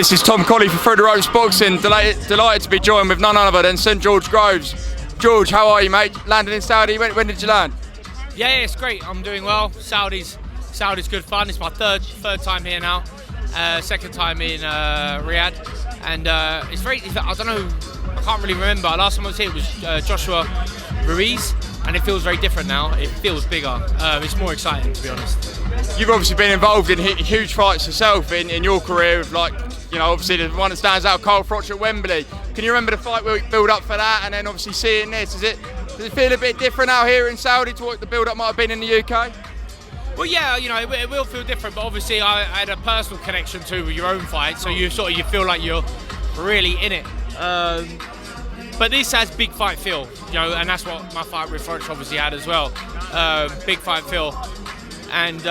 This is Tom Colley for Through the Ropes Boxing. Delighted to be joined with none other than St George Groves. George, how are you, mate? Landed in Saudi. When did you land? Yeah, it's great. I'm doing well. Saudi's good fun. It's my third time here now. Second time in Riyadh, and it's very. I don't know. I can't really remember. Last time I was here was Joshua Ruiz, and it feels very different now. It feels bigger. It's more exciting, to be honest. You've obviously been involved in huge fights yourself in your career, with obviously the one that stands out, Froch at Wembley. Can you remember the fight where we build up for that, and then obviously seeing this? Does it feel a bit different out here in Saudi to what the build up might have been in the UK? Well, yeah, it will feel different, but obviously I had a personal connection to your own fight, so you feel like you're really in it. But this has big fight feel, and that's what my fight with Froch obviously had as well. Big fight feel, and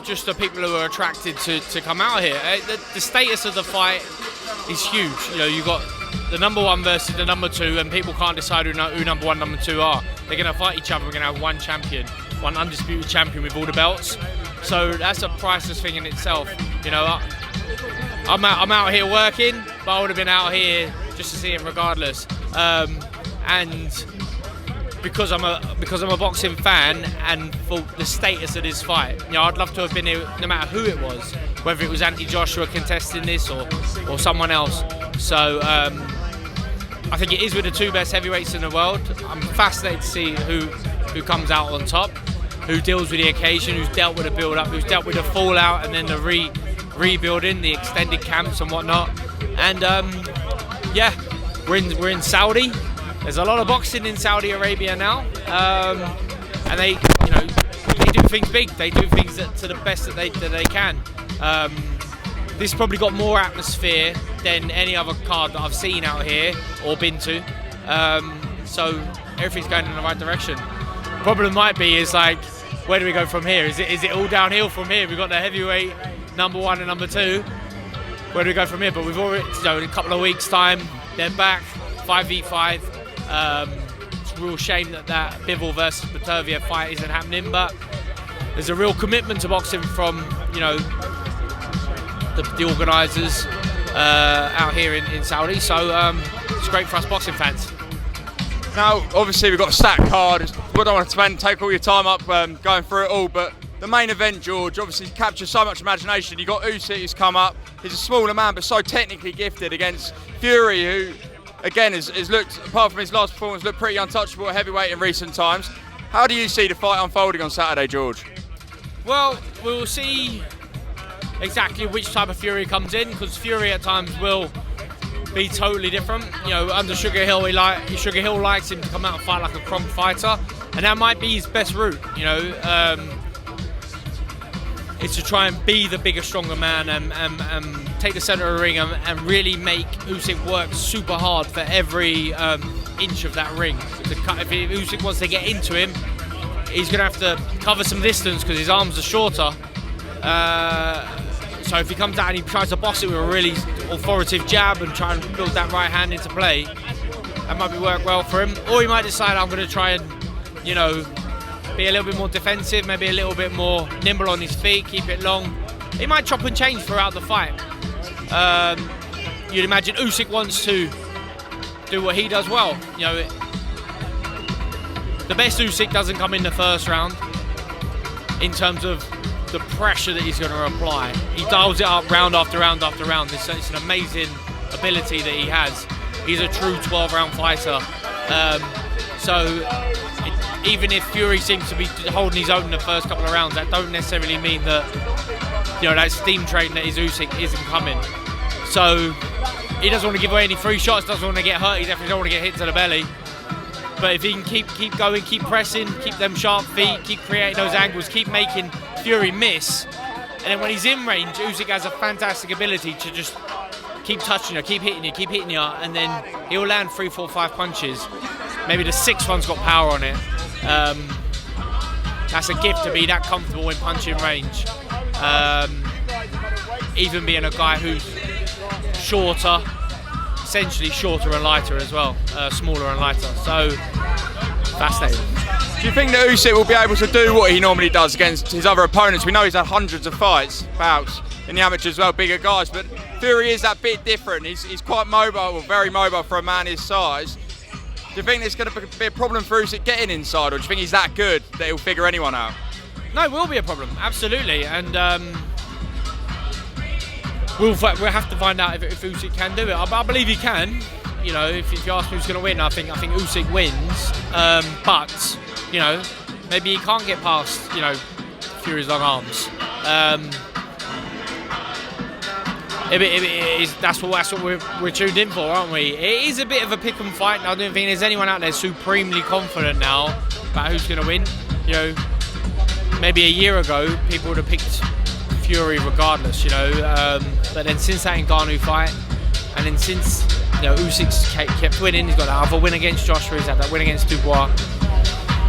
just the people who are attracted to come out here. The status of the fight is huge. You got the number one versus the number two, and people can't decide who number one, number two are. They're going to fight each other. We're going to have one champion, one undisputed champion with all the belts. So that's a priceless thing in itself. I'm out here working, but I would have been out here just to see it regardless. And because I'm a boxing fan, and for the status of this fight, I'd love to have been here no matter who it was, whether it was Anthony Joshua contesting this or someone else. So I think it is with the two best heavyweights in the world. I'm fascinated to see who comes out on top, who deals with the occasion, who's dealt with the build-up, who's dealt with the fallout and then the rebuilding, the extended camps and whatnot. And yeah, we're in Saudi. There's a lot of boxing in Saudi Arabia now, and they do things big. They do things to the best that they can. This probably got more atmosphere than any other card that I've seen out here or been to. So everything's going in the right direction. The problem might be is where do we go from here? Is it all downhill from here? We've got the heavyweight number one and number two. Where do we go from here? But we've already, in a couple of weeks' time, they're back 5v5. It's a real shame that Bivol versus Batervia fight isn't happening, but there's a real commitment to boxing from the organisers out here in Saudi. So it's great for us boxing fans. Now, obviously, we've got a stacked card. We don't want to take all your time up going through it all, but the main event, George, obviously captures so much imagination. You've got Usyk who's come up. He's a smaller man, but so technically gifted, against Fury, who, again, has looked, apart from his last performance, looked pretty untouchable at heavyweight in recent times. How do you see the fight unfolding on Saturday, George? Well, we'll see exactly which type of Fury comes in, because Fury at times will be totally different. Under Sugar Hill, Sugar Hill likes him to come out and fight like a Kronk fighter, and that might be his best route. It's to try and be the bigger, stronger man and take the centre of the ring and really make Usyk work super hard for every inch of that ring. If Usyk wants to get into him, he's going to have to cover some distance because his arms are shorter. So if he comes out and he tries to boss it with a really authoritative jab and try and build that right hand into play, that might work well for him. Or he might decide, I'm going to try and, be a little bit more defensive, maybe a little bit more nimble on his feet, keep it long. He might chop and change throughout the fight. You'd imagine Usyk wants to do what he does well. The best Usyk doesn't come in the first round in terms of the pressure that he's going to apply. He dials it up round after round after round. It's an amazing ability that he has. He's a true 12-round fighter. Even if Fury seems to be holding his own in the first couple of rounds, that don't necessarily mean that that steam train that is Usyk isn't coming. So he doesn't want to give away any free shots, doesn't want to get hurt, he definitely don't want to get hit to the belly. But if he can keep going, keep pressing, keep them sharp feet, keep creating those angles, keep making Fury miss, and then when he's in range, Usyk has a fantastic ability to just keep touching you, keep hitting you, and then he'll land 3, 4, 5 punches. Maybe the 6th one's got power on it. That's a gift to be that comfortable in punching range. Even being a guy who's shorter, essentially shorter and lighter as well, smaller and lighter. So fascinating. Do you think that Usyk will be able to do what he normally does against his other opponents? We know he's had hundreds of bouts in the amateur as well, bigger guys, but Fury is that bit different. He's quite mobile, or very mobile for a man his size. Do you think there's going to be a problem for Usyk getting inside, or do you think he's that good that he'll figure anyone out? No, it will be a problem, absolutely, and we'll have to find out if Usyk can do it. I believe he can. You know, if you ask me who's going to win, I think Usyk wins. But you know, maybe he can't get past Fury's long arms. That's what we're tuned in for, aren't we? It is a bit of a pick 'em fight. I don't think there's anyone out there supremely confident now about who's going to win. You know, maybe a year ago people would have picked Fury regardless. But then since that Ngannou fight, and then since Usyk's kept winning, he's got that other win against Joshua, he's had that win against Dubois.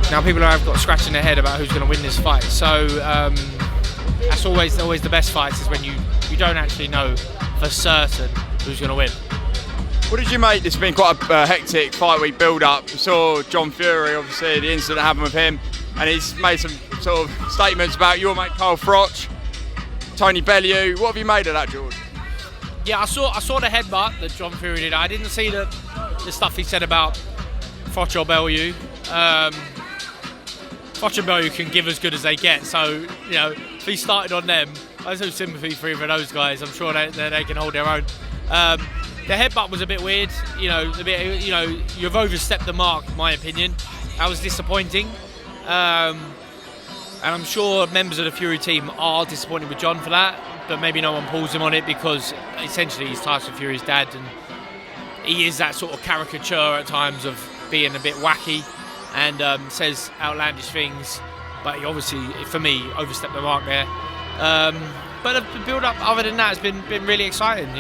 Now people have got scratching their head about who's going to win this fight. So that's always the best fights, is when you don't actually know for certain who's going to win. What did you make? This has been quite a hectic fight week build-up. We saw John Fury, obviously, the incident that happened with him, and he's made some sort of statements about your mate Carl Froch, Tony Bellew. What have you made of that, George? Yeah, I saw the headbutt that John Fury did. I didn't see the stuff he said about Froch or Bellu. Froch and Bellu can give as good as they get, so if he started on them, I have no sympathy for either of those guys. I'm sure they can hold their own. The headbutt was a bit weird. You've overstepped the mark, in my opinion. That was disappointing. And I'm sure members of the Fury team are disappointed with John for that, but maybe no one pulls him on it, because essentially he's Tyson Fury's dad, and he is that sort of caricature at times of being a bit wacky and says outlandish things, but he obviously, for me, overstepped the mark there. But the build-up, other than that, has been really exciting.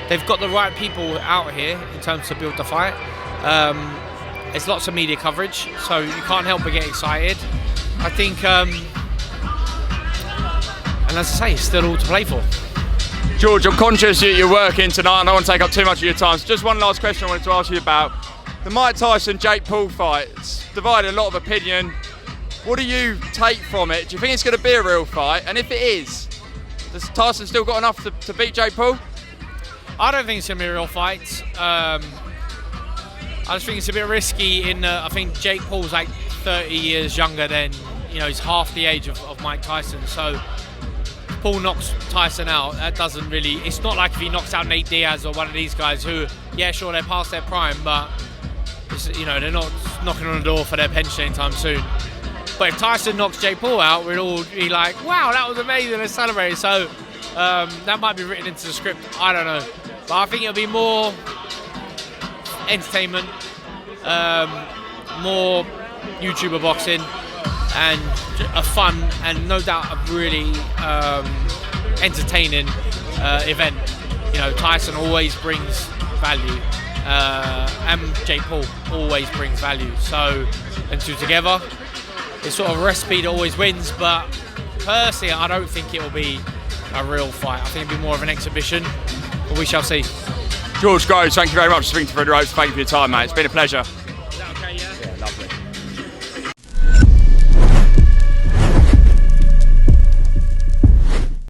They've got the right people out here in terms to build the fight. There's lots of media coverage, so you can't help but get excited. I think, and as I say, it's still all to play for. George, I'm conscious you're working tonight, and I don't want to take up too much of your time. So just one last question I wanted to ask you about. The Mike Tyson-Jake Paul fight, it's divided a lot of opinion. What do you take from it? Do you think it's going to be a real fight? And if it is, does Tyson still got enough to beat Jake Paul? I don't think it's going to be a real fight. I just think it's a bit risky. I think Jake Paul's like 30 years younger than, he's half the age of Mike Tyson. So Paul knocks Tyson out. That doesn't really. It's not like if he knocks out Nate Diaz or one of these guys who, yeah, sure, they're past their prime, but they're not knocking on the door for their pension anytime soon. But if Tyson knocks Jake Paul out, we'd all be like, wow, that was amazing, let's celebrate. So that might be written into the script, I don't know. But I think it'll be more entertainment, more YouTuber boxing, and a fun and no doubt a really entertaining event. Tyson always brings value, and Jake Paul always brings value. So, and two together, it's sort of a recipe that always wins. But personally, I don't think it will be a real fight. I think it'll be more of an exhibition, but we shall see. George Groves, thank you very much for speaking to the Ropes. Thank you for your time, mate. It's been a pleasure.